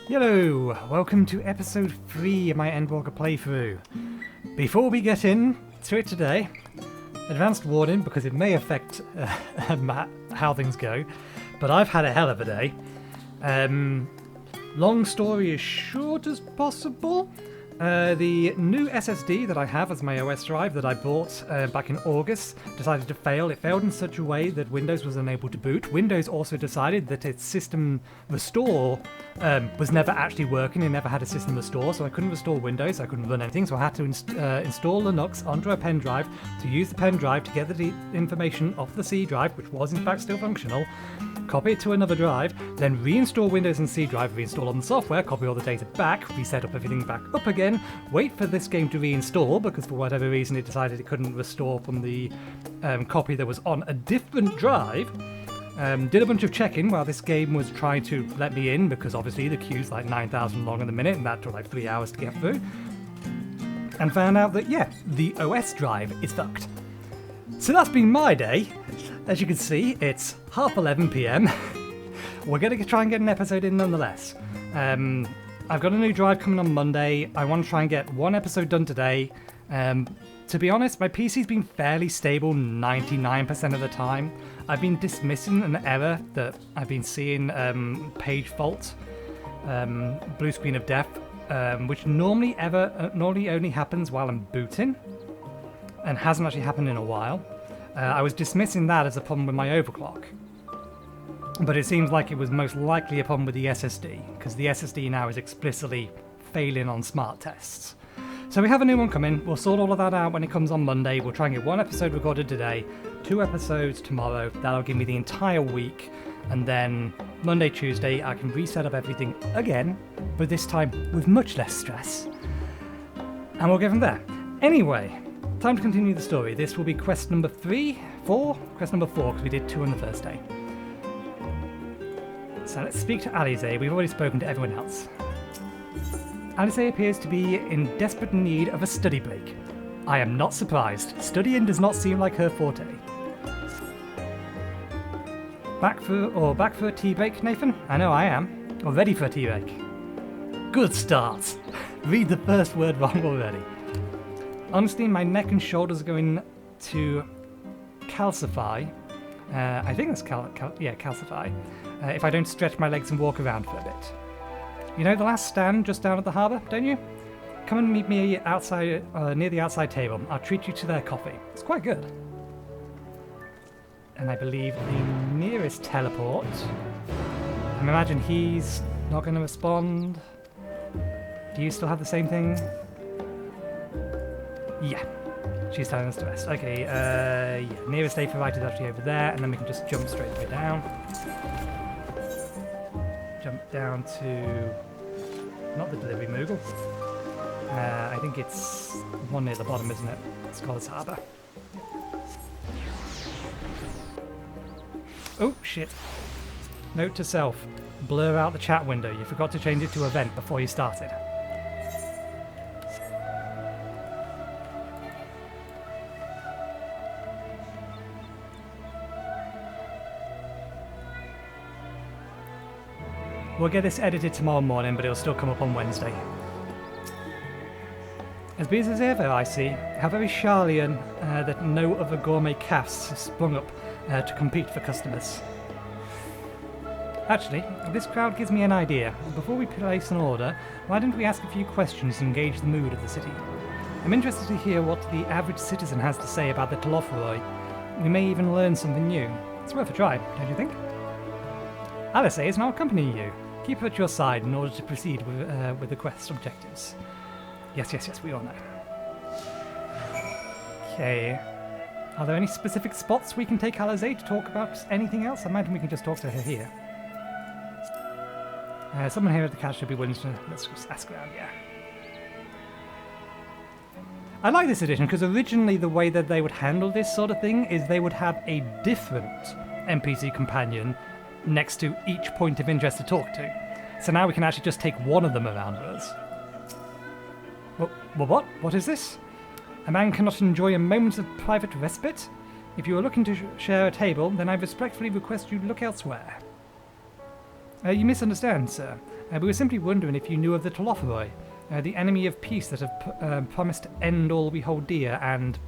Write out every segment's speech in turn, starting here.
Hello, welcome to episode 3 of my Endwalker playthrough. Before we get into it today, advanced warning because it may affect how things go, but I've had a hell of a day. Long story as short as possible. The new SSD that I have as my OS drive that I bought back in August decided to fail. It failed in such a way that Windows was unable to boot. Windows also decided that its system restore was never actually working. It never had a system restore, so I couldn't restore Windows. I couldn't run anything, so I had to install Linux onto a pen drive to use the pen drive to get the information off the C drive, which was in fact still functional, copy it to another drive, then reinstall Windows and C drive, reinstall on the software, copy all the data back, reset up everything back up again, wait for this game to reinstall because for whatever reason it decided it couldn't restore from the copy that was on a different drive. Did a bunch of checking while this game was trying to let me in because obviously the queue's like 9,000 long in the minute and that took like 3 hours to get through. And found out that, yeah, the OS drive is fucked. So that's been my day. As you can see, it's 11:30 PM. We're going to try and get an episode in nonetheless. I've got a new drive coming on Monday. I want to try and get one episode done today. To be honest, my PC's been fairly stable 99% of the time. I've been dismissing an error that I've been seeing, page fault, blue screen of death, which normally only happens while I'm booting, and hasn't actually happened in a while. I was dismissing that as a problem with my overclock, but it seems like it was most likely a problem with the SSD, because the SSD now is explicitly failing on smart tests. So we have a new one coming. We'll sort all of that out when it comes on Monday. We'll try and get one episode recorded today, 2 episodes tomorrow. That'll give me the entire week, and then Monday, Tuesday, I can reset up everything again, but this time with much less stress. And we'll go from there. Anyway, time to continue the story. This will be quest number 4, because we did 2 on the first day. So let's speak to Alize. We've already spoken to everyone else. Alize appears to be in desperate need of a study break. I am not surprised. Studying does not seem like her forte. Back for a tea break, Nathan? I know I am. Or ready for a tea break. Good start. Read the first word wrong already. Honestly, my neck and shoulders are going to calcify. I think that's calcify. If I don't stretch my legs and walk around for a bit. You know the last stand just down at the harbour, don't you? Come and meet me outside, near the outside table. I'll treat you to their coffee. It's quite good. And I believe the nearest teleport. I imagine he's not going to respond. Do you still have the same thing? Yeah. She's telling us to rest. Okay, yeah. Nearest Ep3 is actually over there, and then we can just jump straight away down. Jump down to... not the delivery Moogle. I think it's one near the bottom, isn't it? Scholars Harbour. Oh, shit. Note to self. Blur out the chat window. You forgot to change it to event before you started. We'll get this edited tomorrow morning, but it'll still come up on Wednesday. As busy as ever, I see. How very Charlian that no other gourmet cafes have sprung up to compete for customers. Actually, this crowd gives me an idea. Before we place an order, why don't we ask a few questions and gauge the mood of the city? I'm interested to hear what the average citizen has to say about the Telopheroi. We may even learn something new. It's worth a try, don't you think? Alice is now accompanying you. Keep her at your side in order to proceed with the quest objectives. Yes, we all know. Okay. Are there any specific spots we can take Alice to talk about anything else? I imagine we can just talk to her here. Someone here at the catch should be willing to... let's just ask around, yeah. I like this edition because originally the way that they would handle this sort of thing is they would have a different NPC companion next to each point of interest to talk to. So now we can actually just take one of them around with us. Well, what? What is this? A man cannot enjoy a moment of private respite? If you are looking to share a table, then I respectfully request you look elsewhere. You misunderstand, sir. We were simply wondering if you knew of the Telophoroi, the enemy of peace that have promised to end all we hold dear and...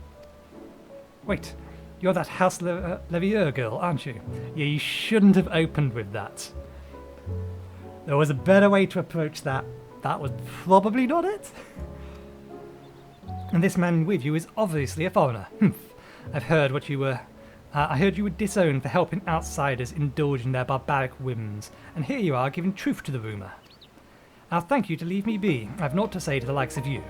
Wait, you're that House Levier girl, aren't you? Yeah, you shouldn't have opened with that. There was a better way to approach that. That was probably not it. And this man with you is obviously a foreigner. I've heard what you were... I heard you were disowned for helping outsiders indulge in their barbaric whims, and here you are giving truth to the rumour. I'll thank you to leave me be. I've naught to say to the likes of you.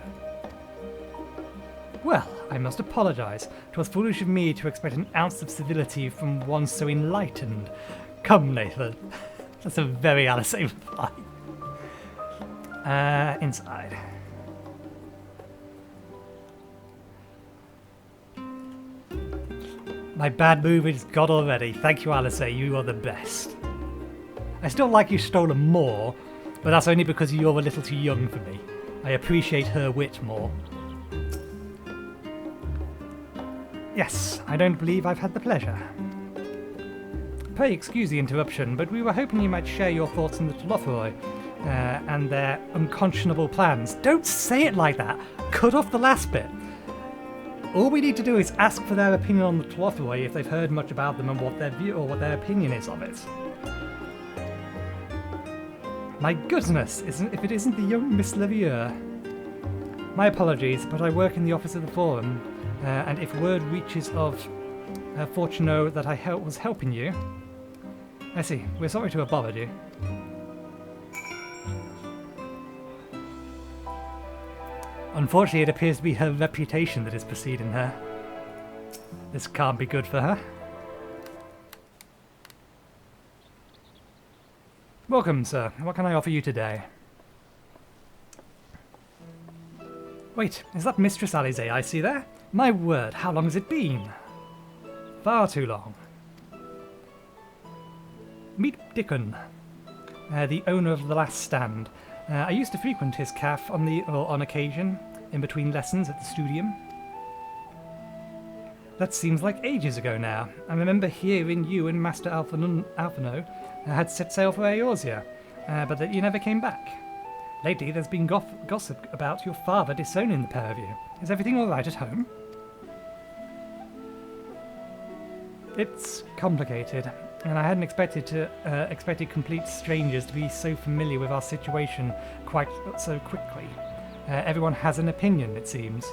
Well, I must apologise. 'Twas foolish of me to expect an ounce of civility from one so enlightened. Come, Nathan. That's a very Alice reply. Inside. My bad move is gone already. Thank you, Alice. You are the best. I still like you stolen more, but that's only because you're a little too young for me. I appreciate her wit more. Yes, I don't believe I've had the pleasure. Pray excuse the interruption, but we were hoping you might share your thoughts on the Telophoroi and their unconscionable plans. Don't say it like that! Cut off the last bit. All we need to do is ask for their opinion on the Telophoroi if they've heard much about them and what their view or what their opinion is of it. My goodness, if it isn't the young Miss Levier. My apologies, but I work in the office of the Forum, and if word reaches of Fortuno that I was helping you... I see, we're sorry to have bothered you. Unfortunately, it appears to be her reputation that is preceding her. This can't be good for her. Welcome, sir. What can I offer you today? Wait, is that Mistress Alize I see there? My word, how long has it been? Far too long. Meet Dickon, the owner of the Last Stand. I used to frequent his cafe on occasion, in between lessons at the studium. That seems like ages ago now. I remember hearing you and Master Alphino had set sail for Eorzea, but that you never came back. Lately there's been gossip about your father disowning the pair of you. Is everything alright at home? It's complicated, and I hadn't expected complete strangers to be so familiar with our situation quite so quickly. Everyone has an opinion, it seems.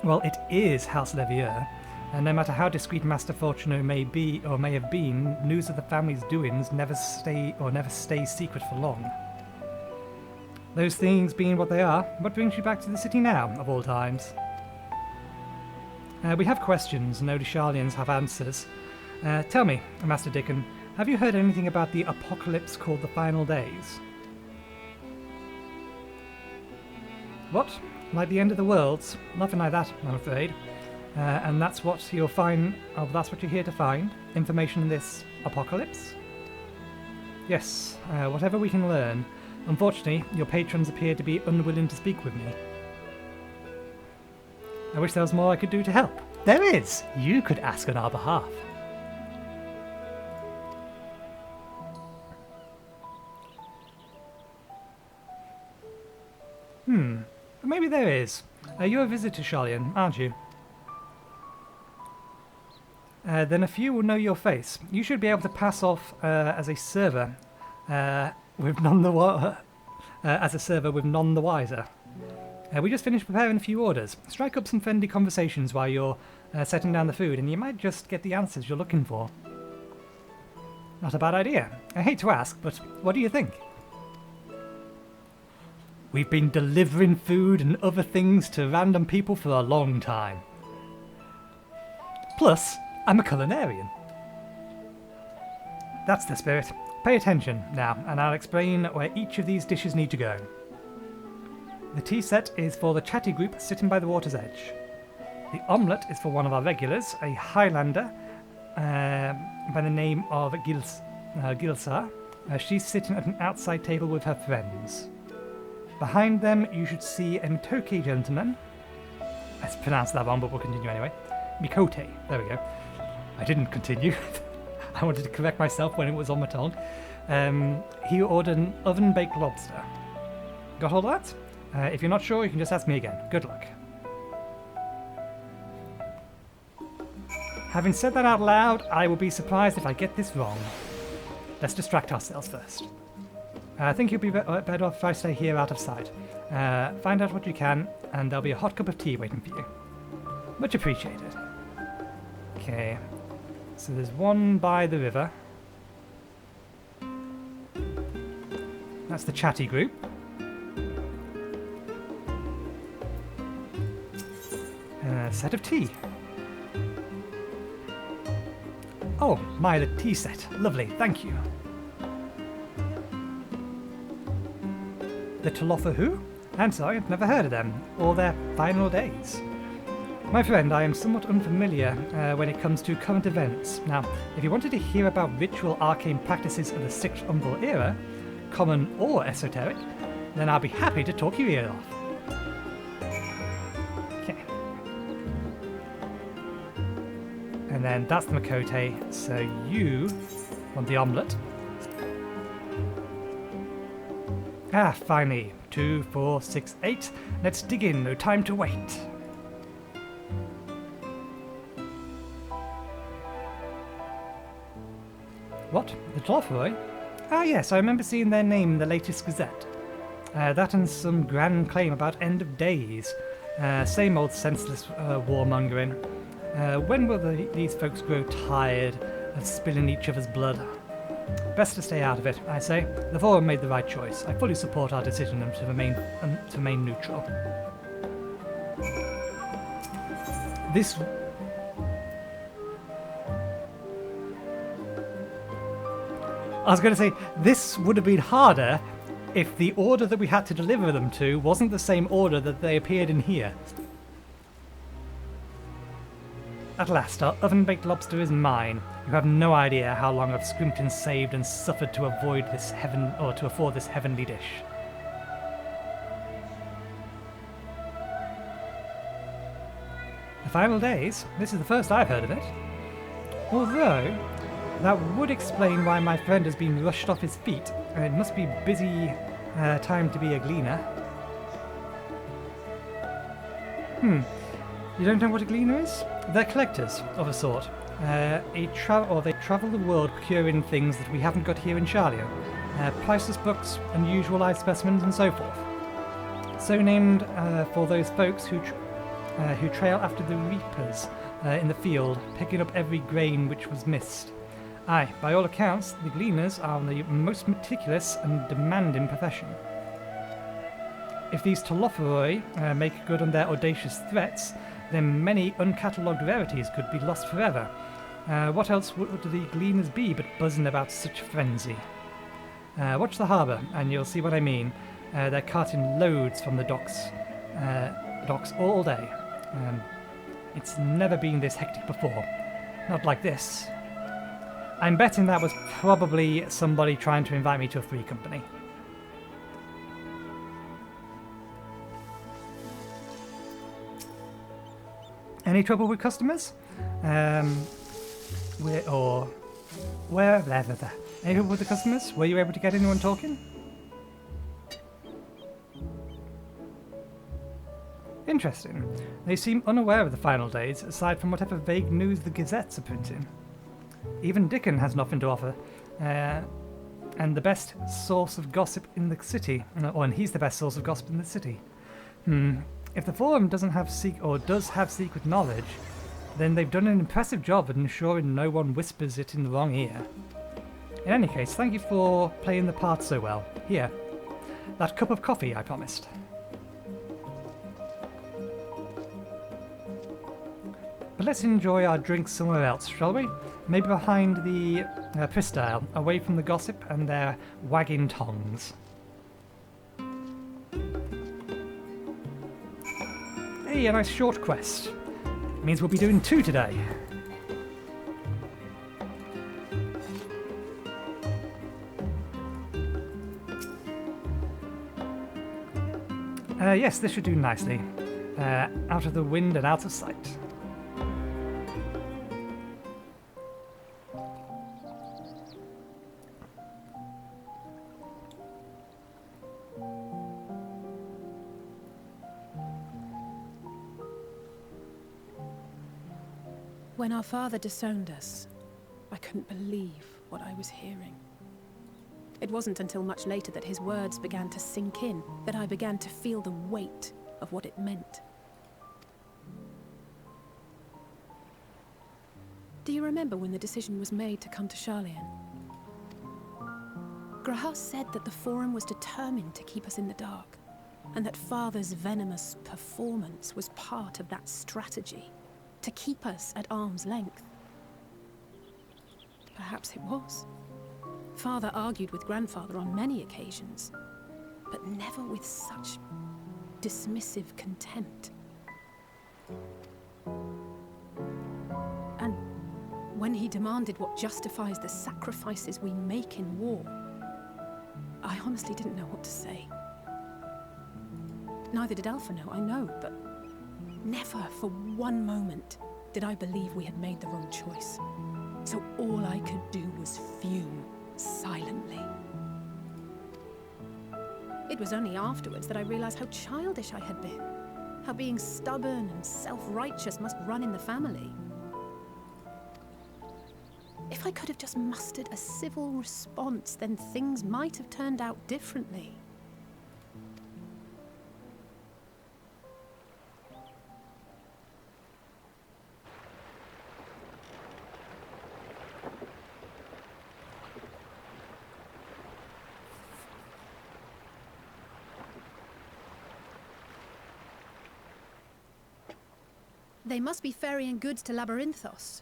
Well, it is House Levier, and no matter how discreet Master Fortuno may be or may have been, news of the family's doings never stays secret for long. Those things being what they are, what brings you back to the city now, of all times? We have questions, and only Sharlians have answers. Tell me, Master Dickon, have you heard anything about the apocalypse called the Final Days? What? Like the end of the worlds? Nothing like that, I'm afraid. And that's what you'll find. Oh, that's what you're here to find? Information in this apocalypse? Yes, whatever we can learn. Unfortunately, your patrons appear to be unwilling to speak with me. I wish there was more I could do to help. There is! You could ask on our behalf. Maybe there is. You're a visitor, Sharlian, aren't you? Then a few will know your face. You should be able to pass off as a server with none the wiser. We just finished preparing a few orders. Strike up some friendly conversations while you're setting down the food, and you might just get the answers you're looking for. Not a bad idea. I hate to ask, but what do you think? We've been delivering food and other things to random people for a long time. Plus, I'm a culinarian. That's the spirit. Pay attention now, and I'll explain where each of these dishes need to go. The tea set is for the chatty group sitting by the water's edge. The omelette is for one of our regulars, a Highlander by the name of Gilsa. She's sitting at an outside table with her friends. Behind them, you should see a Mitoke gentleman. I pronounced that wrong, but we'll continue anyway. Mikote, there we go. I didn't continue. I wanted to correct myself when it was on my tongue. He ordered an oven-baked lobster. Got all that? If you're not sure, you can just ask me again. Good luck. Having said that out loud, I will be surprised if I get this wrong. Let's distract ourselves first. I think you'll be better off if I stay here out of sight. Find out what you can, and there'll be a hot cup of tea waiting for you. Much appreciated. Okay, so there's one by the river. That's the chatty group. A set of tea. Oh, my, the tea set. Lovely, thank you. The Talofa who? I'm sorry, I've never heard of them, or their final days. My friend, I am somewhat unfamiliar when it comes to current events. Now, if you wanted to hear about ritual arcane practices of the 6th Umbral era, common or esoteric, then I'll be happy to talk your ear off. Okay. And then that's the Makote, so you want the omelette. Ah, finally. 2, 4, 6, 8. Let's dig in, no time to wait. What? The Tolfoy? Ah yes, I remember seeing their name in the latest Gazette. That and some grand claim about end of days. Same old senseless warmongering. When will these folks grow tired of spilling each other's blood? Best to stay out of it, I say. The Forum made the right choice. I fully support our decision to remain neutral. This... I was going to say, this would have been harder if the order that we had to deliver them to wasn't the same order that they appeared in here. At last, our oven-baked lobster is mine. You have no idea how long I've scrimped and saved and suffered to avoid this to afford this heavenly dish. The final days? This is the first I've heard of it. Although, that would explain why my friend has been rushed off his feet. It must be busy time to be a gleaner. You don't know what a gleaner is? They're collectors, of a sort. They travel the world procuring things that we haven't got here in Charlia. Priceless books, unusual live specimens, and so forth. So named for those folks who trail after the reapers in the field, picking up every grain which was missed. Aye, by all accounts, the Gleaners are the most meticulous and demanding profession. If these Taloforoi make good on their audacious threats, then many uncatalogued rarities could be lost forever. What else would the Gleaners be but buzzing about such frenzy? Watch the harbour, and you'll see what I mean. They're carting loads from the docks all day. It's never been this hectic before. Not like this. I'm betting that was probably somebody trying to invite me to a free company. Any trouble with customers? Any trouble with the customers? Were you able to get anyone talking? Interesting. They seem unaware of the final days, aside from whatever vague news the gazettes are printing. Even Dickon has nothing to offer, and the best source of gossip in the city, and he's the best source of gossip in the city. If the Forum does have secret knowledge, then they've done an impressive job at ensuring no one whispers it in the wrong ear. In any case, thank you for playing the part so well. Here, that cup of coffee I promised. But let's enjoy our drinks somewhere else, shall we? Maybe behind the Pristile, away from the gossip and their wagging tongues. Hey, a nice short quest. Means we'll be doing 2 today. Yes, this should do nicely. Out of the wind and out of sight. When our father disowned us, I couldn't believe what I was hearing. It wasn't until much later that his words began to sink in, that I began to feel the weight of what it meant. Do you remember when the decision was made to come to Charlian? Graham said that the Forum was determined to keep us in the dark, and that Father's venomous performance was part of that strategy, to keep us at arm's length. Perhaps it was. Father argued with Grandfather on many occasions, but never with such dismissive contempt. And when he demanded what justifies the sacrifices we make in war, I honestly didn't know what to say. Neither did Alpha know, I know, but never for one moment did I believe we had made the wrong choice. So all I could do was fume silently. It was only afterwards that I realized how childish I had been, how being stubborn and self-righteous must run in the family. If I could have just mustered a civil response, then things might have turned out differently. They must be ferrying goods to Labyrinthos.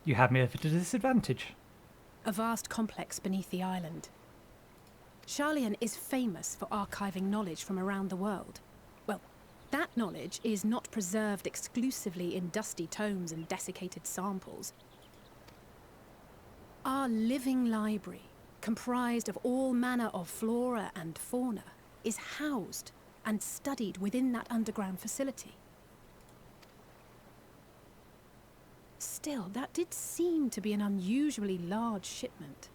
You have me at a disadvantage. A vast complex beneath the island. Charlian is famous for archiving knowledge from around the world. Well, that knowledge is not preserved exclusively in dusty tomes and desiccated samples. Our living library, comprised of all manner of flora and fauna, is housed and studied within that underground facility. Still, that did seem to be an unusually large shipment.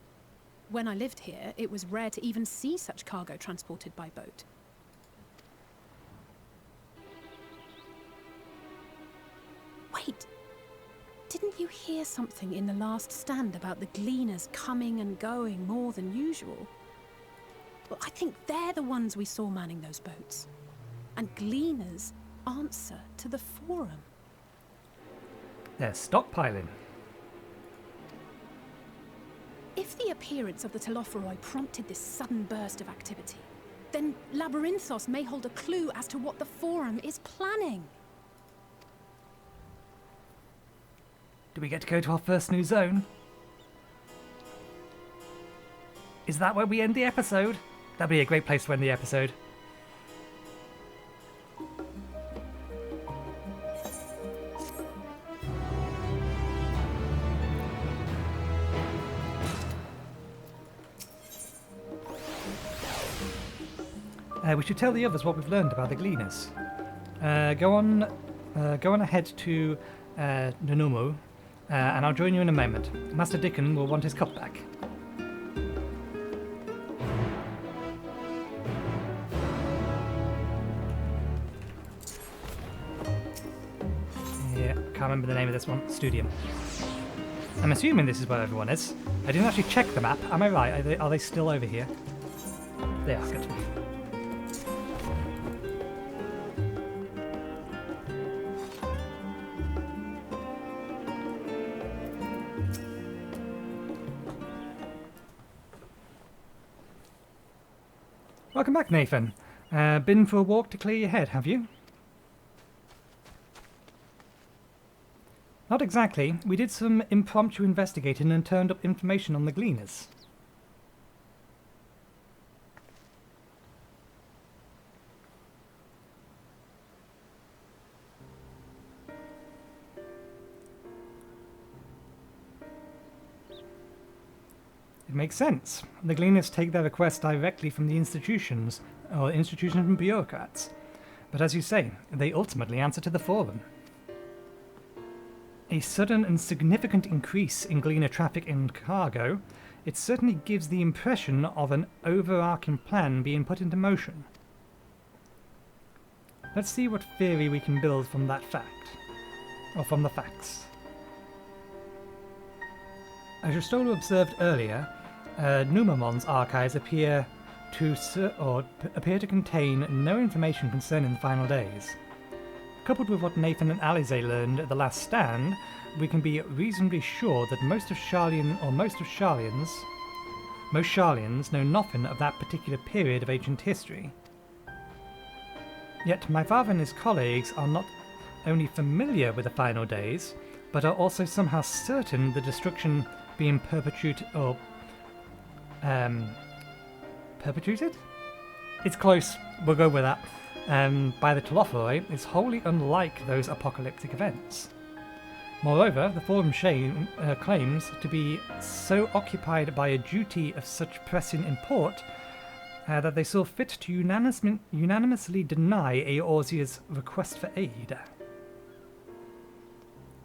When I lived here, it was rare to even see such cargo transported by boat. Wait! Didn't you hear something in the last stand about the Gleaners coming and going more than usual? Well, I think they're the ones we saw manning those boats. And Gleaners answer to the Forum. They're stockpiling. If the appearance of the Telophoroi prompted this sudden burst of activity, then Labyrinthos may hold a clue as to what the Forum is planning. Do we get to go to our first new zone? Is that where we end the episode? That'd be a great place to end the episode. We should tell the others what we've learned about the Gleaners. Go on ahead to Nanumu, and I'll join you in a moment. Master Dickon will want his cup back. Yeah, can't remember the name of this one. Studium. I'm assuming this is where everyone is. I didn't actually check the map. Am I right? Are they still over here? They are. Good. Welcome back, Nathan. Been for a walk to clear your head, have you? Not exactly. We did some impromptu investigating and turned up information on the Gleaners. It makes sense. The Gleaners take their requests directly from the institutions, or institutions and bureaucrats. But as you say, they ultimately answer to the Forum. A sudden and significant increase in Gleaner traffic and cargo, it certainly gives the impression of an overarching plan being put into motion. Let's see what theory we can build from that fact. Or from the facts. As Ristolo observed earlier, Numamon's archives appear to contain no information concerning the final days. Coupled with what Nathan and Alize learned at the last stand, we can be reasonably sure that most Sharlians know nothing of that particular period of ancient history. Yet my father and his colleagues are not only familiar with the final days, but are also somehow certain the destruction being perpetuated? It's close, we'll go with that. By the Telophoroi is wholly unlike those apocalyptic events. Moreover, the Forum claims to be so occupied by a duty of such pressing import that they saw fit to unanimously deny Eorzea's request for aid.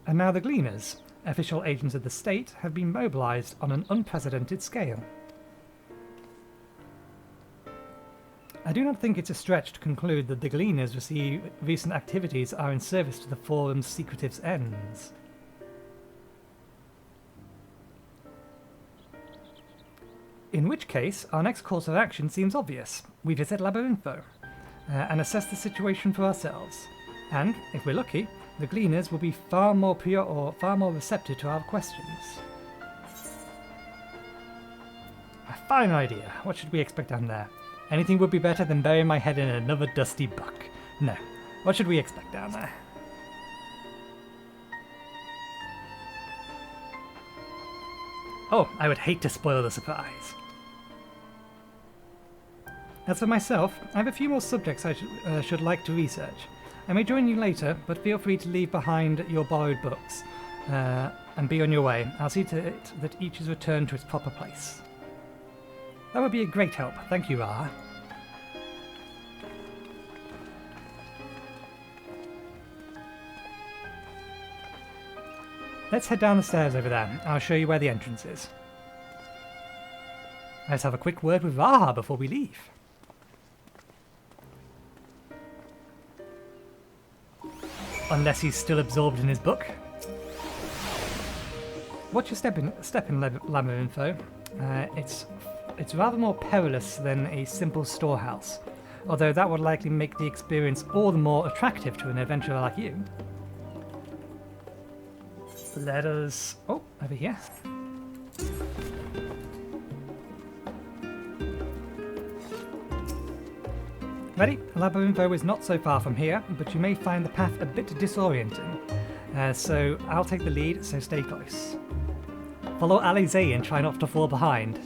And now the Gleaners, official agents of the state, have been mobilized on an unprecedented scale. I do not think it's a stretch to conclude that the Gleaners' recent activities are in service to the Forum's secretive ends. In which case, our next course of action seems obvious. We visit Labyrinthine and assess the situation for ourselves. And, if we're lucky, the Gleaners will be far more receptive to our questions. A fine idea. What should we expect down there? Anything would be better than burying my head in another dusty buck. No. What should we expect down there? Oh, I would hate to spoil the surprise. As for myself, I have a few more subjects I should like to research. I may join you later, but feel free to leave behind your borrowed books and be on your way. I'll see to it that each is returned to its proper place. That would be a great help. Thank you, Ra. Let's head down the stairs over there. I'll show you where the entrance is. Let's have a quick word with Raha before we leave. Unless he's still absorbed in his book. Watch your step in Labyrinthine. It's rather more perilous than a simple storehouse, although that would likely make the experience all the more attractive to an adventurer like you. Let us... Oh, over here. Ready? Labyrinthine is not so far from here, but you may find the path a bit disorienting. So I'll take the lead, so stay close. Follow Alize and try not to fall behind.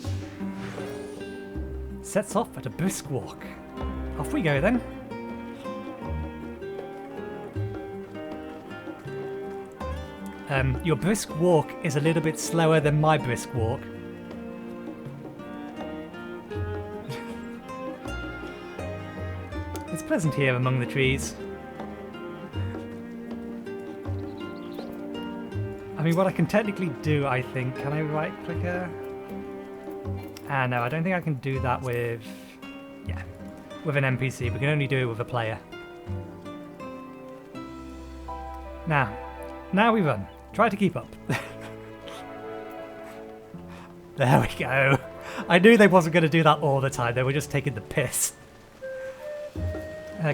Sets off at a brisk walk. Off we go then. Your brisk walk is a little bit slower than my brisk walk. It's pleasant here among the trees. I mean, what I can technically do, I think... Can I right-click her? Ah, no, I don't think I can do that with... Yeah, with an NPC. We can only do it with a player. Now we run. Try to keep up. There we go. I knew they wasn't going to do that all the time. They were just taking the piss.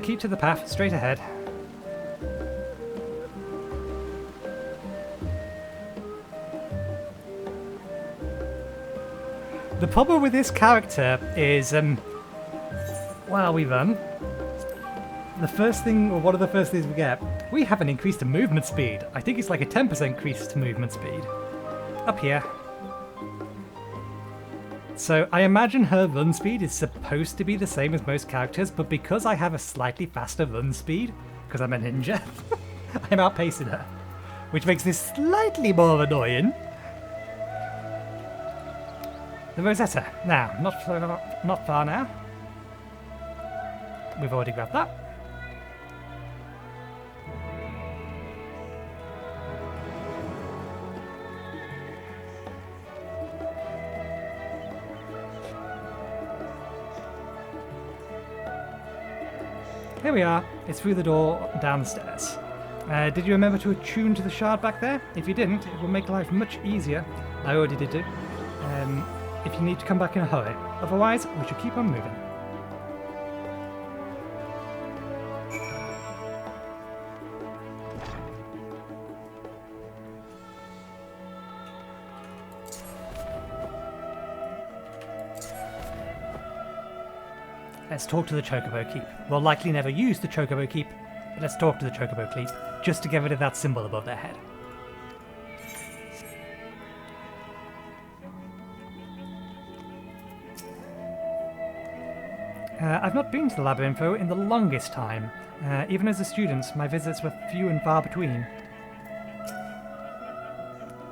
Keep to the path, straight ahead. The problem with this character is, while we run, the first thing, or one of the first things we get, we have an increase to movement speed. I think it's like a 10% increase to movement speed. Up here. So I imagine her run speed is supposed to be the same as most characters, but because I have a slightly faster run speed, because I'm a ninja, I'm outpacing her, which makes this slightly more annoying. The Rosetta. Now, not far now. We've already grabbed that. Here we are. It's through the door downstairs. Did you remember to attune to the shard back there? If you didn't, it will make life much easier. I already did it. If you need to come back in a hurry. Otherwise, we should keep on moving. Let's talk to the Chocobo Keep. We'll likely never use the Chocobo Keep, but let's talk to the Chocobo Keep, just to get rid of that symbol above their head. I've not been to the Labyrinthine in the longest time. Even as a student, my visits were few and far between.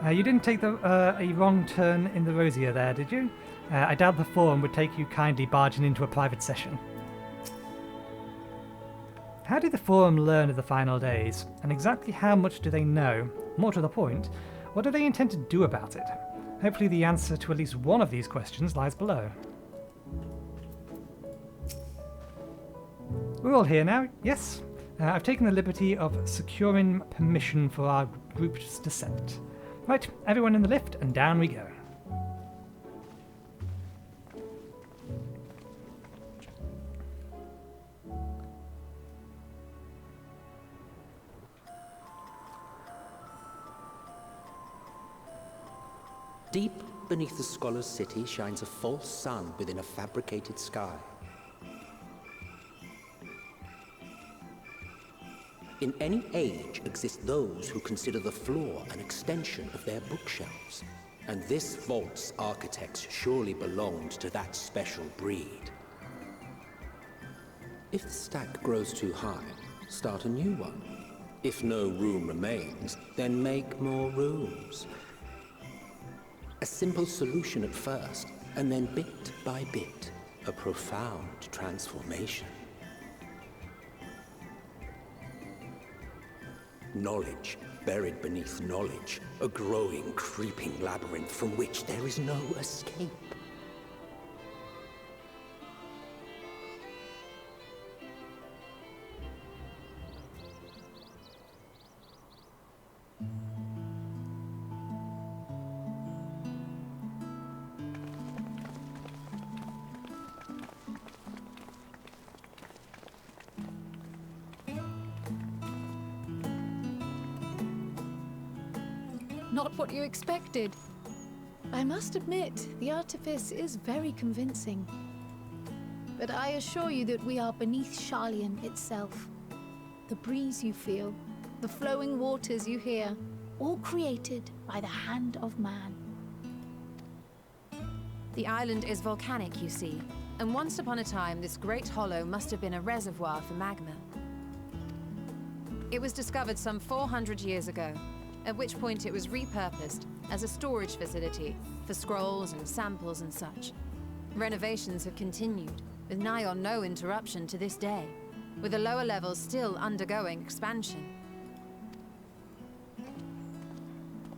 You didn't take a wrong turn in the Rosier there, did you? I doubt the forum would take you kindly barging into a private session. How did the forum learn of the final days, and exactly how much do they know? More to the point, what do they intend to do about it? Hopefully the answer to at least one of these questions lies below. We're all here now, yes? I've taken the liberty of securing permission for our group's descent. Right, everyone in the lift, and down we go. Deep beneath the scholar's city shines a false sun within a fabricated sky. In any age exist those who consider the floor an extension of their bookshelves, and this vault's architects surely belonged to that special breed. If the stack grows too high, start a new one. If no room remains, then make more rooms. A simple solution at first, and then bit by bit, a profound transformation. Knowledge buried beneath knowledge, a growing, creeping labyrinth from which there is no escape. Not what you expected. I must admit, the artifice is very convincing. But I assure you that we are beneath Sharlayan itself. The breeze you feel, the flowing waters you hear, all created by the hand of man. The island is volcanic, you see, and once upon a time this great hollow must have been a reservoir for magma. It was discovered some 400 years ago, at which point it was repurposed as a storage facility for scrolls and samples and such. Renovations have continued, with nigh on no interruption to this day, with the lower levels still undergoing expansion.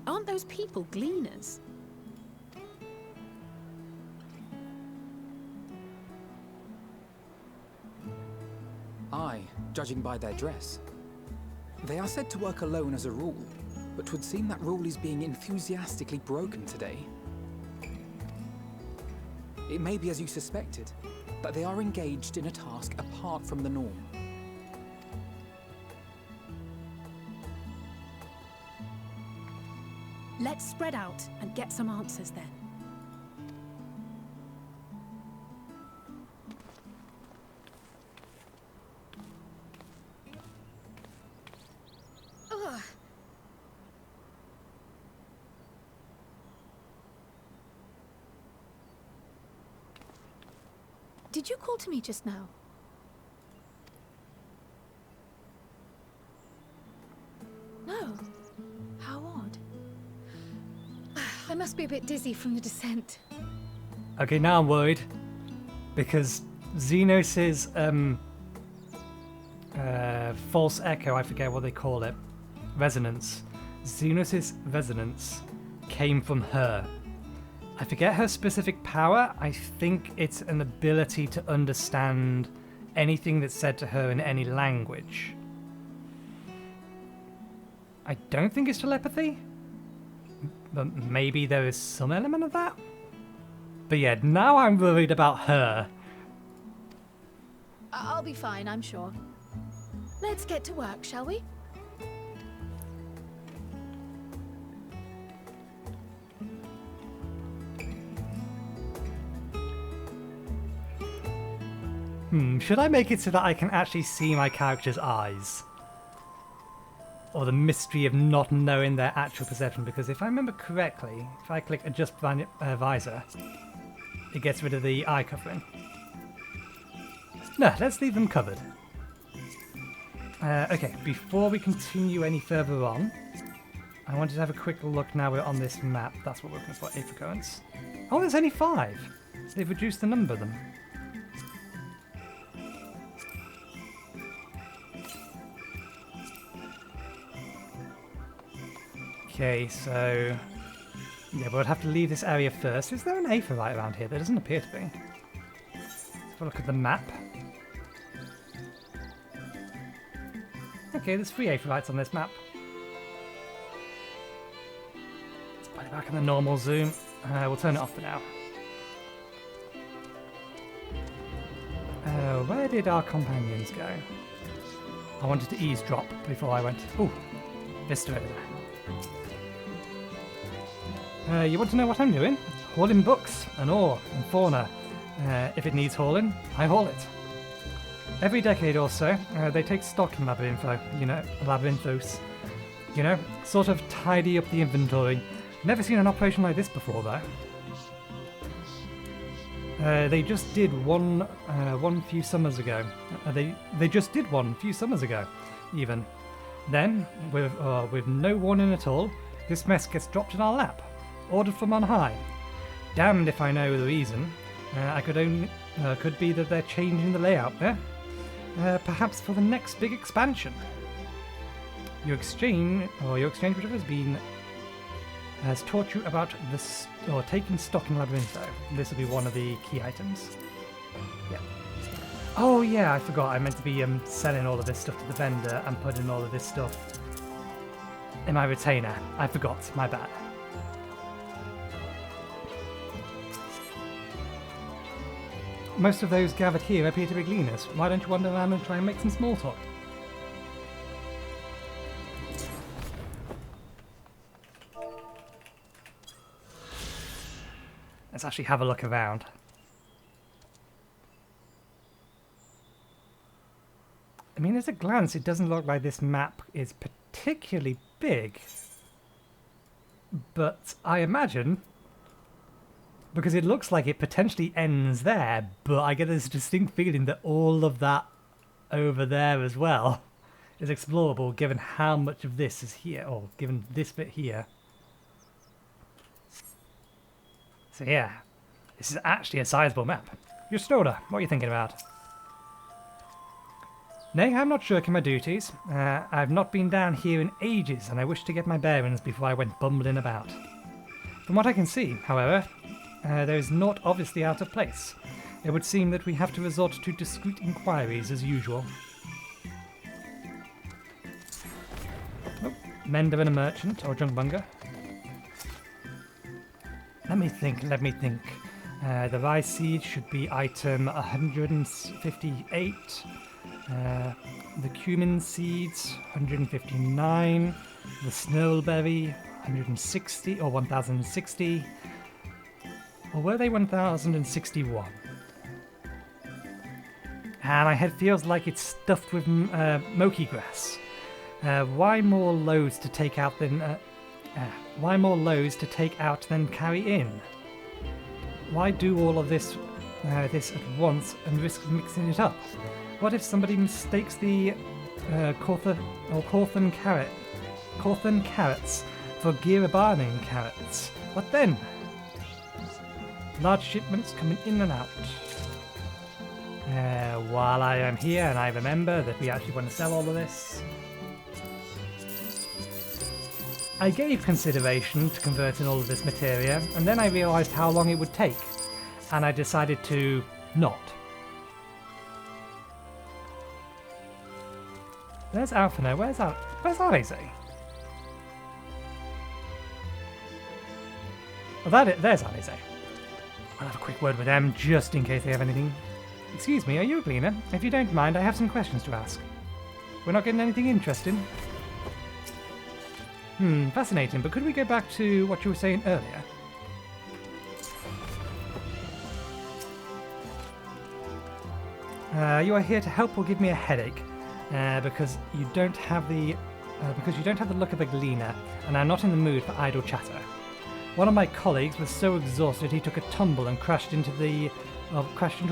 Aren't those people Gleaners? Aye, judging by their dress. They are said to work alone as a rule, but 'twould seem that rule is being enthusiastically broken today. It may be as you suspected, that they are engaged in a task apart from the norm. Let's spread out and get some answers then. Ugh. Did you call to me just now? No. How odd. I must be a bit dizzy from the descent. Okay, now I'm worried. Because Xenos' false echo, I forget what they call it, resonance. Xenos' resonance came from her. I forget her specific power. I think it's an ability to understand anything that's said to her in any language. I don't think it's telepathy, but maybe there is some element of that. But yeah, now I'm worried about her. I'll be fine, I'm sure. Let's get to work, shall we? Should I make it so that I can actually see my character's eyes? Or the mystery of not knowing their actual perception? Because if I remember correctly, if I click Adjust Visor, it gets rid of the eye covering. No, let's leave them covered. Okay, before we continue any further on, I wanted to have a quick look now we're on this map. That's what we're looking for, Ep3 currents. Oh, there's only 5. They've reduced the number of them. Okay, so yeah, we'll have to leave this area first. Is there an aetheryte around here? There doesn't appear to be. Let's have a look at the map. Okay, there's 3 aetherytes on this map. Let's put it back in the normal zoom. We'll turn it off for now. Where did our companions go? I wanted to eavesdrop before I went. Ooh, Vista over there. You want to know what I'm doing? Hauling books and ore and fauna. If it needs hauling, I haul it. Every decade or so, they take stock in Labyrinthos. You know, sort of tidy up the inventory. Never seen an operation like this before, though. They just did one few summers ago. They just did one a few summers ago, even. Then, with no warning at all, this mess gets dropped in our lap. Ordered from on high. Damned if I know the reason. Could be that they're changing the layout there. Perhaps for the next big expansion. Your exchange whatever has taught you about this or taking stock in Labyrintho. This will be one of the key items. Yeah. Oh yeah, I forgot. I meant to be selling all of this stuff to the vendor and putting all of this stuff in my retainer. I forgot. My bad. Most of those gathered here appear to be Gleaners. Why don't you wander around and try and make some small talk? Let's actually have a look around. I mean, at a glance, it doesn't look like this map is particularly big. But I imagine, because it looks like it potentially ends there, but I get this distinct feeling that all of that over there as well is explorable, given how much of this is here, or given this bit here. So yeah, this is actually a sizable map. Your Stoda, what are you thinking about? Nay, I'm not shirking my duties. I've not been down here in ages, and I wish to get my bearings before I went bumbling about. From what I can see, however, there is naught obviously out of place. It would seem that we have to resort to discreet inquiries as usual. Oh, mender and a merchant, or junkmonger. Let me think. The rice seed should be item 158. The cumin seeds, 159. The snowberry, 160 or 1060. Or were they 1061? And my head feels like it's stuffed with moki grass. Why more loads to take out than carry in? Why do all of this at once and risk mixing it up? What if somebody mistakes the Corthan carrots for Girabarning carrots? What then? Large shipments coming in and out. While I am here and I remember that we actually want to sell all of this, I gave consideration to converting all of this materia, and then I realised how long it would take, and I decided to not. There's Alphino. Where's Alize? Oh, there's Alize. I'll have a quick word with them, just in case they have anything. Excuse me, are you a Gleaner? If you don't mind, I have some questions to ask. We're not getting anything interesting? Fascinating, but could we go back to what you were saying earlier? You are here to help or give me a headache, because you don't have the look of a Gleaner, and I'm not in the mood for idle chatter. One of my colleagues was so exhausted he took a tumble and crashed into a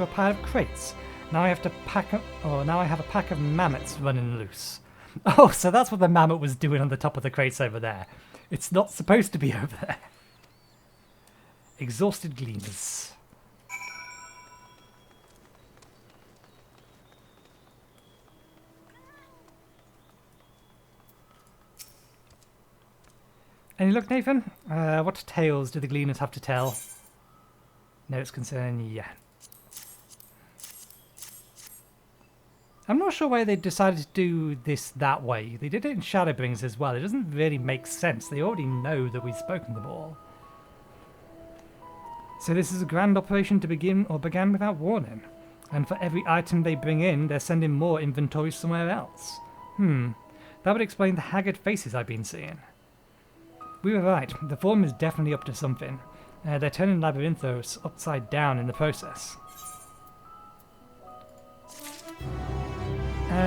pile of crates. Now I have a pack of mammoths running loose. Oh, so that's what the mammoth was doing on the top of the crates over there. It's not supposed to be over there. Exhausted Gleaners. Any luck, Nathan? What tales do the Gleaners have to tell? Notes concerning, yeah. I'm not sure why they decided to do this that way. They did it in Shadowbringers as well. It doesn't really make sense. They already know that we've spoken to them all. So this is a grand operation to begin, or began without warning. And for every item they bring in, they're sending more inventory somewhere else. That would explain the haggard faces I've been seeing. We were right. The Forum is definitely up to something. They're turning Labyrinthos upside down in the process.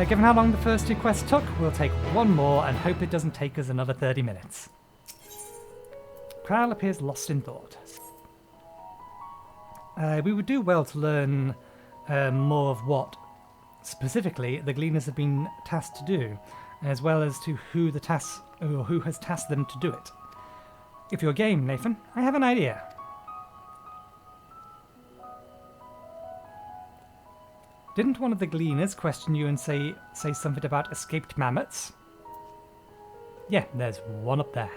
Given how long the first two quests took, we'll take one more and hope it doesn't take us another 30 minutes. Prowl appears lost in thought. We would do well to learn more of what, specifically, the Gleaners have been tasked to do, as well as to who has tasked them to do it. If you're game, Nathan, I have an idea. Didn't one of the Gleaners question you and say something about escaped mammoths? Yeah, there's one up there.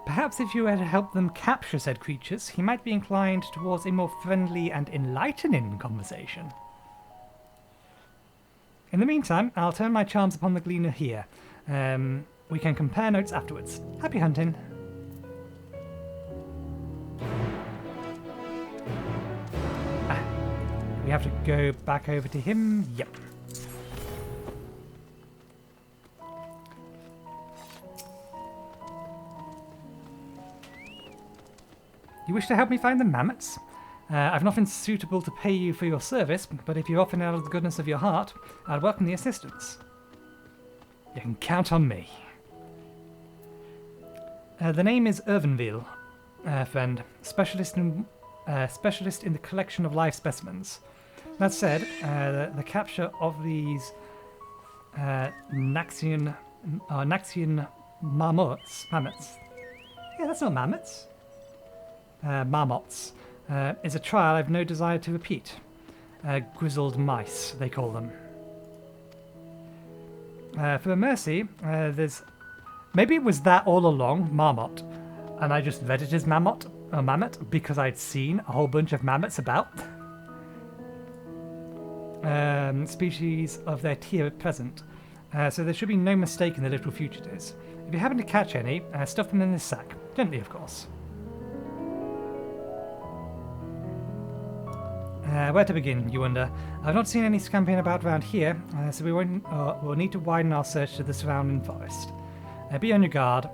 Perhaps if you had helped them capture said creatures, he might be inclined towards a more friendly and enlightening conversation. In the meantime, I'll turn my charms upon the Gleaner here. We can compare notes afterwards. Happy hunting. We have to go back over to him. Yep. You wish to help me find the mammoths? I've nothing suitable to pay you for your service, but if you're offering out of the goodness of your heart, I'd welcome the assistance. You can count on me. The name is Irvinville, friend. Specialist in the collection of live specimens. That said, the capture of these Naxian mammoths. Yeah, that's not mammoths. Marmots is a trial I've no desire to repeat. Grizzled mice, they call them. For a mercy, there's... Maybe it was that all along, marmot, and I just read it as mammoth because I'd seen a whole bunch of mammoths about. Species of their tier at present. So there should be no mistake in the little fugitives. If you happen to catch any, stuff them in this sack. Gently, of course. Where to begin, you wonder? I've not seen any scampering about around here, so we'll need to widen our search to the surrounding forest. Be on your guard.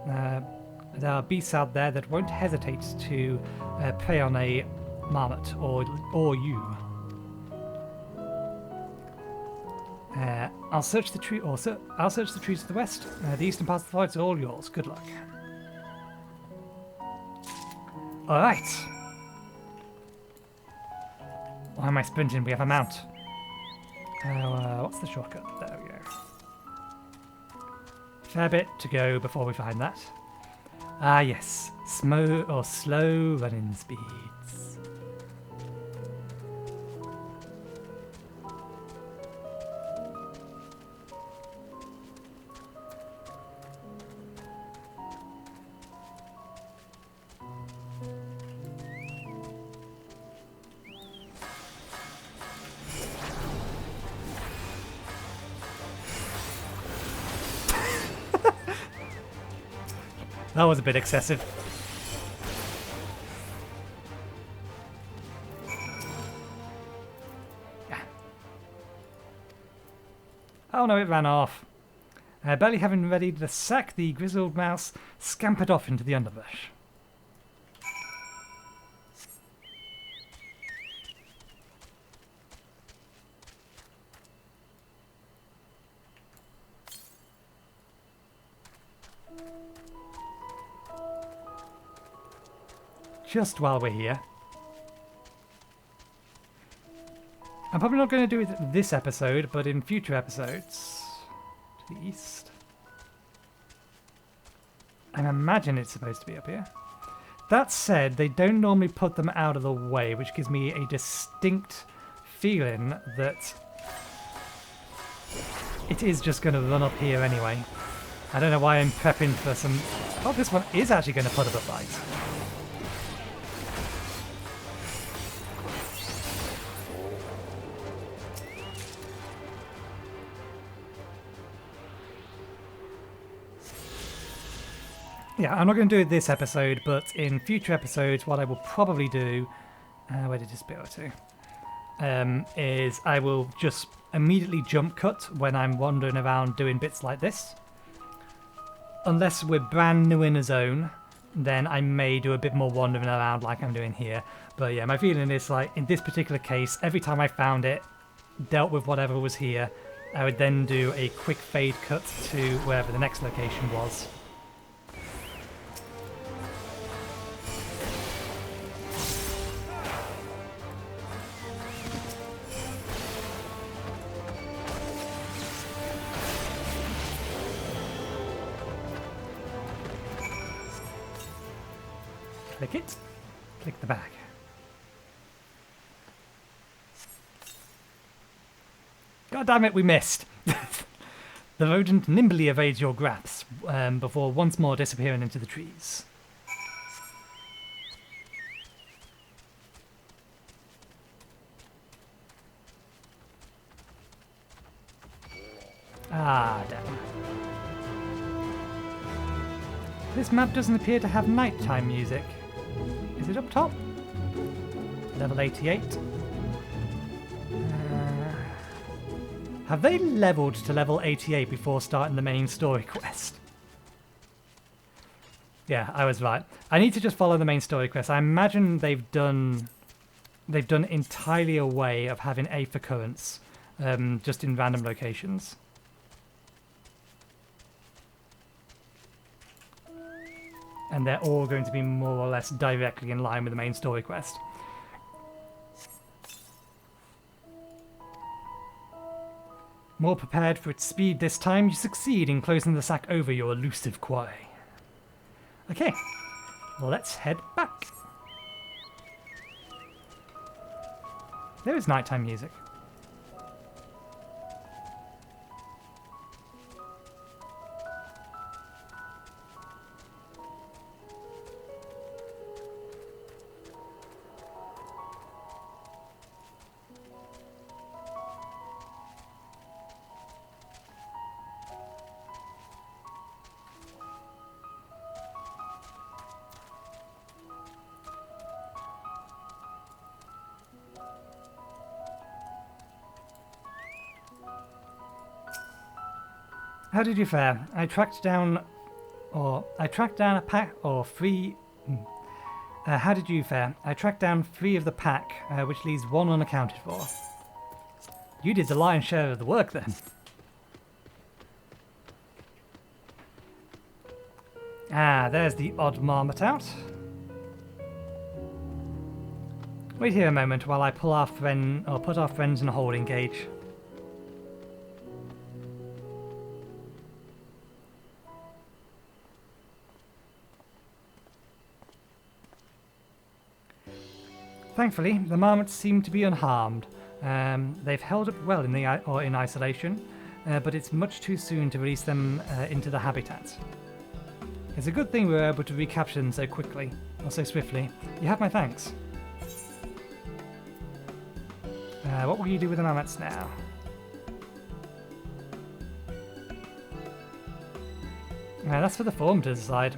There are beasts out there that won't hesitate to prey on a marmot or you. I'll search the tree. I'll search the trees to the west. The eastern parts of the forest are all yours. Good luck. All right. Why am I sprinting? We have a mount. What's the shortcut? There we go. Fair bit to go before we find that. Ah, yes. Slow running speeds. That was a bit excessive. Oh no, it ran off. Barely having ready the sack, the grizzled mouse scampered off into the underbrush. Just while we're here, I'm probably not going to do it this episode, but in future episodes. To the east. I imagine it's supposed to be up here. That said, they don't normally put them out of the way, which gives me a distinct feeling that it is just going to run up here anyway. I don't know why I'm prepping for some... Oh, this one is actually going to put up a fight. Yeah, I'm not going to do it this episode, but in future episodes, what I will probably do... where did this go to? Is I will just immediately jump cut when I'm wandering around doing bits like this. Unless we're brand new in a zone, then I may do a bit more wandering around like I'm doing here. But yeah, my feeling is like, in this particular case, every time I found it, dealt with whatever was here, I would then do a quick fade cut to wherever the next location was. Click it, click the bag. God damn it, we missed! The rodent nimbly evades your grasp before once more disappearing into the trees. Ah, damn. This map doesn't appear to have nighttime music. Is it up top? Level 88. Have they leveled to level 88 before starting the main story quest? Yeah, I was right. I need to just follow the main story quest. I imagine they've done entirely a way of having Aether currents just in random locations. And they're all going to be more or less directly in line with the main story quest. More prepared for its speed this time, you succeed in closing the sack over your elusive quarry. Okay, well, let's head back. There is nighttime music. How did you fare? I tracked down a pack or three. How did you fare? I tracked down 3 of the pack, which leaves 1 unaccounted for. You did the lion's share of the work then. Ah, there's the odd marmot out. Wait here a moment while I put our friends in a holding cage. Thankfully, the marmots seem to be unharmed. They've held up well in isolation, but it's much too soon to release them into the habitat. It's a good thing we were able to recapture them so quickly, or so swiftly. You have my thanks. What will you do with the marmots now? That's for the Forum to decide.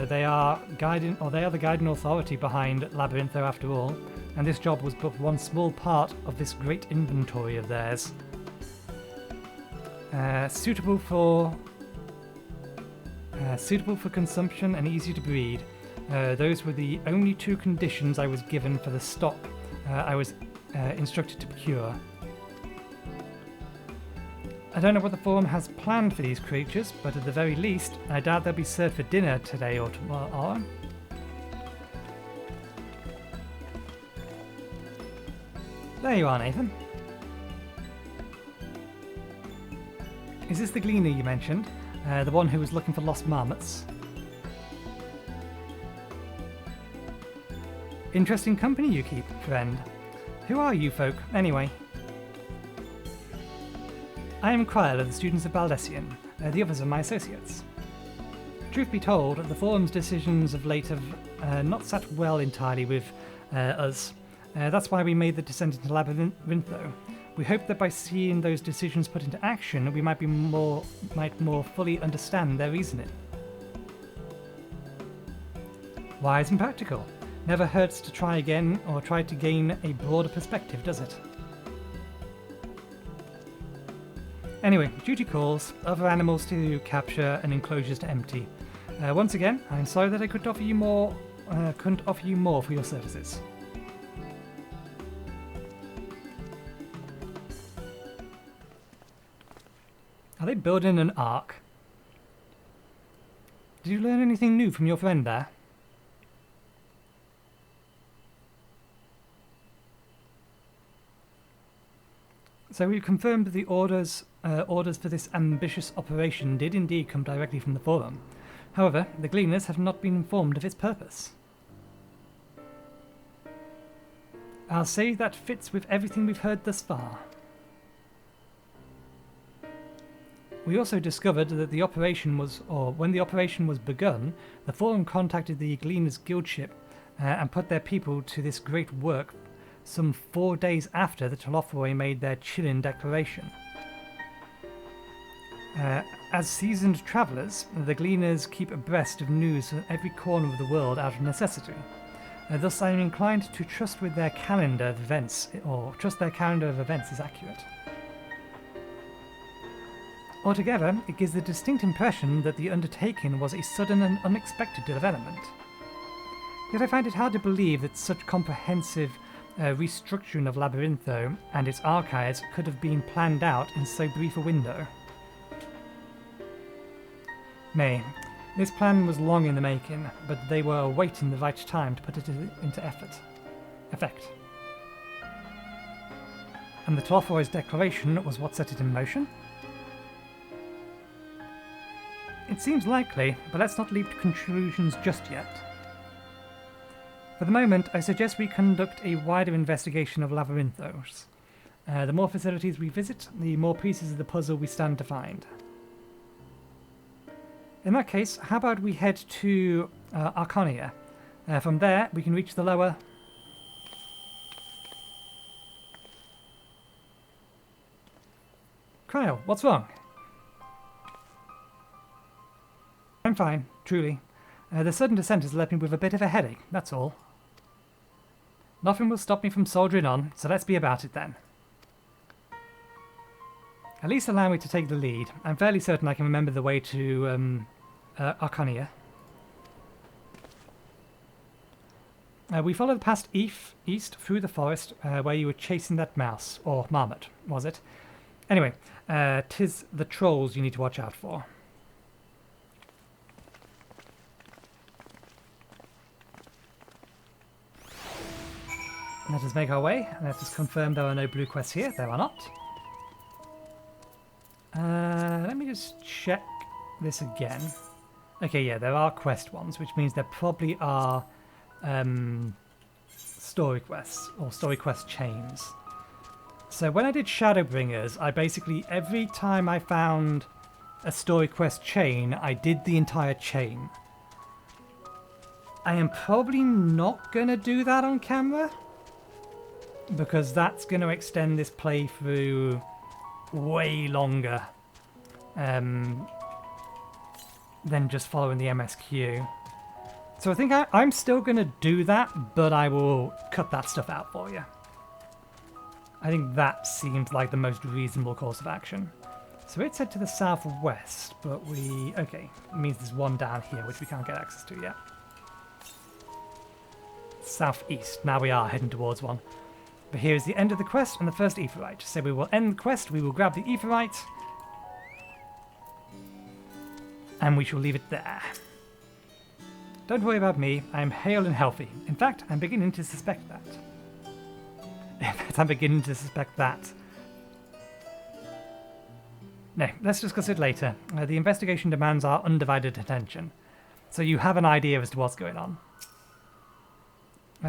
They are the guiding authority behind Labyrintho after all, and this job was but one small part of this great inventory of theirs. Suitable for consumption and easy to breed. Those were the only two conditions I was given for the stock I was instructed to procure. I don't know what the Forum has planned for these creatures, but at the very least, I doubt they'll be served for dinner today or tomorrow. There you are, Nathan. Is this the Gleaner you mentioned? The one who was looking for lost marmots? Interesting company you keep, friend. Who are you folk, anyway? I am Kryl of the students of Baldessian. The others are my associates. Truth be told, the Forum's decisions of late have not sat well entirely with us. That's why we made the descent into Labyrinthio. We hope that by seeing those decisions put into action, we might more fully understand their reasoning. Wise and practical. Never hurts to try again or try to gain a broader perspective, does it? Anyway, duty calls, other animals to capture and enclosures to empty. Once again, I'm sorry that I couldn't offer you more for your services. Are they building an ark? Did you learn anything new from your friend there? So we confirmed that the orders for this ambitious operation did indeed come directly from the Forum. However, the Gleaners have not been informed of its purpose. I'll say that fits with everything we've heard thus far. We also discovered that when the operation was begun, the Forum contacted the Gleaners guild ship and put their people to this great work some 4 days after the Telothroi made their chilling declaration. As seasoned travellers, the Gleaners keep abreast of news from every corner of the world out of necessity. Thus I am inclined to trust their calendar of events is accurate. Altogether, it gives the distinct impression that the undertaking was a sudden and unexpected development. Yet I find it hard to believe that such comprehensive restructuring of Labyrinthio and its archives could have been planned out in so brief a window. Nay, this plan was long in the making, but they were awaiting the right time to put it into effect. And the Telothroi declaration was what set it in motion? It seems likely, but let's not leap to conclusions just yet. For the moment, I suggest we conduct a wider investigation of Labyrinthos. The more facilities we visit, the more pieces of the puzzle we stand to find. In that case, how about we head to Arconia? From there, we can reach the lower... Kryl, what's wrong? I'm fine, truly. The sudden descent has left me with a bit of a headache, that's all. Nothing will stop me from soldiering on, so let's be about it then. At least allow me to take the lead. I'm fairly certain I can remember the way to Arconia. We followed past east through the forest where you were chasing that mouse, or marmot, was it? Anyway, 'tis the trolls you need to watch out for. Let us make our way. Let us confirm there are no blue quests here. There are not. Let me just check this again. Okay, yeah, there are quest ones, which means there probably are story quests, or story quest chains. So when I did Shadowbringers, I basically, every time I found a story quest chain, I did the entire chain. I am probably not going to do that on camera, because that's going to extend this playthrough way longer. than just following the MSQ. So I think I'm still going to do that, but I will cut that stuff out for you. I think that seems like the most reasonable course of action. So it's head to the southwest, but okay, it means there's one down here which we can't get access to yet. Southeast, now we are heading towards one. But here is the end of the quest and the first Aetheryte. So we will end the quest, we will grab the Aetheryte, and we shall leave it there. Don't worry about me, I am hale and healthy. In fact, I'm beginning to suspect that. No, let's discuss it later. The investigation demands our undivided attention. So you have an idea as to what's going on.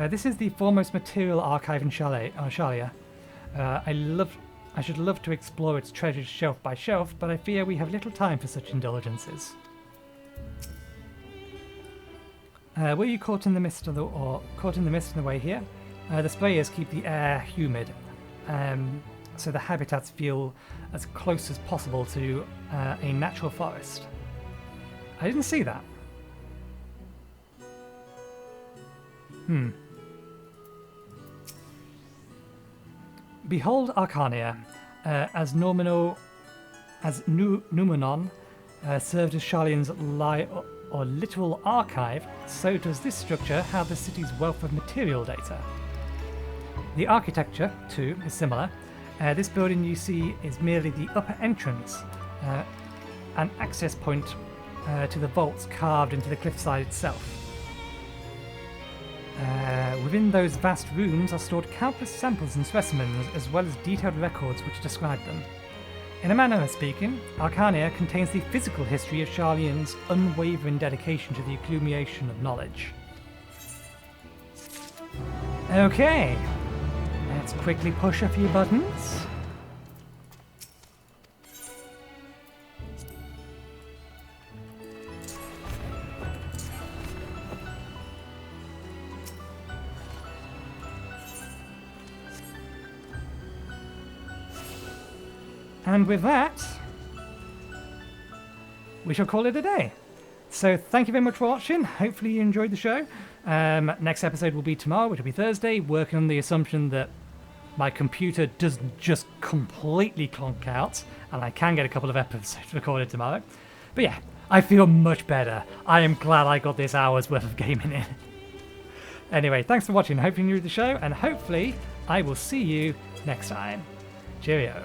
This is the foremost material archive in Shalia. I should love to explore its treasures shelf by shelf, but I fear we have little time for such indulgences. Were you caught in the mist on the way here? The sprayers keep the air humid, so the habitats feel as close as possible to a natural forest. I didn't see that. Behold Arcania, as Numenon served as Sharlayan's literal archive, so does this structure have the city's wealth of material data. The architecture, too, is similar. This building you see is merely the upper entrance, an access point to the vaults carved into the cliffside itself. Within those vast rooms are stored countless samples and specimens, as well as detailed records which describe them. In a manner of speaking, Arcania contains the physical history of Sharlayan's unwavering dedication to the accumulation of knowledge. Okay, let's quickly push a few buttons. And with that, we shall call it a day. So thank you very much for watching. Hopefully you enjoyed the show. Next episode will be tomorrow, which will be Thursday, working on the assumption that my computer doesn't just completely clonk out, and I can get a couple of episodes recorded tomorrow. But yeah, I feel much better. I am glad I got this hour's worth of gaming in. Anyway, thanks for watching. Hope you enjoyed the show, and hopefully I will see you next time. Cheerio.